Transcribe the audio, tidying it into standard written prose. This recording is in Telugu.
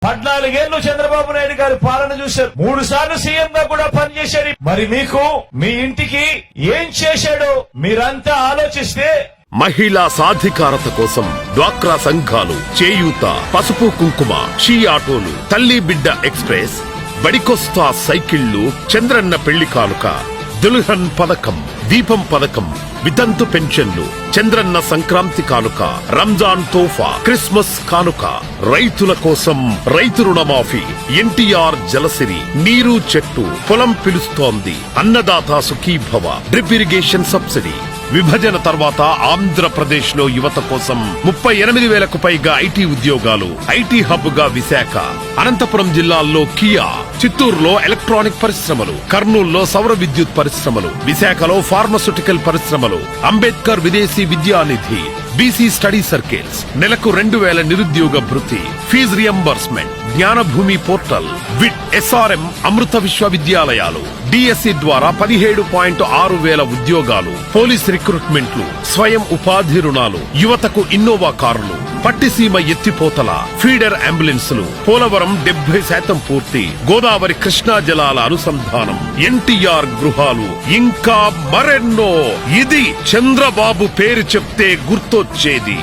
14 ఏళ్లు చంద్రబాబు నాయుడు గారి పాలన చూశారు. 3 సార్లు సీఎం గా కూడా పనిచేశారు. మరి మీకు మీ ఇంటికి ఏం చేశాడో మీరంతా ఆలోచిస్తే మహిళా సాధికారత కోసం డ్వాక్రా సంఘాలు, చేయూత, పసుపు కుంకుమ, షీ ఆటోలు, తల్లి బిడ్డ ఎక్స్ప్రెస్, బడికొస్తా సైకిళ్లు, చంద్రన్న పెళ్లి కానుక, దుల్హన్ పథకం, దీపం పథకం, వితంతు పెన్షన్లు, చంద్రన్న సంక్రాంతి కానుక, రంజాన్ తోఫా, క్రిస్మస్ కానుక, రైతుల కోసం రైతు రుణమాఫీ, ఎన్టీఆర్ జలసిరి, నీరు చెట్టు, పొలం పిలుస్తోంది, Annadata Sukhibhava, drip irrigation subsidy. విభజన తర్వాత ఆంధ్రప్రదేశ్ లో యువత కోసం 38,000కు పైగా ఐటీ ఉద్యోగాలు. ఐటీ హబ్ గా విశాఖ, అనంతపురం జిల్లాల్లో కియా, చిత్తూరులో ఎలక్ట్రానిక్ పరిశ్రమలు, కర్నూలులో సౌర విద్యుత్ పరిశ్రమలు, విశాఖలో ఫార్మస్యూటికల్ పరిశ్రమలు, అంబేద్కర్ విదేశీ విద్యానిధి, బీసీ స్టడీ సర్కిల్స్, నెలకు 2,000 నిరుద్యోగ భృతి, fee reimbursement, Gnanabhoomi portal, VIT, SRM, అమృత విశ్వవిద్యాలయాలు, డిఎస్సి ద్వారా 17.6 ఉద్యోగాలు, పోలీస్ రిక్రూట్మెంట్లు, స్వయం ఉపాధి రుణాలు, యువతకు ఇన్నోవా కార్లు, పట్టిసీమ ఎత్తిపోతల, ఫీడర్ అంబులెన్సులు, పోలవరం 70% పూర్తి, గోదావరి కృష్ణా జలాల అనుసంధానం, ఎన్టీఆర్ గృహాలు, ఇంకా మరెన్నో. ఇది చంద్రబాబు పేరు చెప్తే గుర్తొచ్చేది.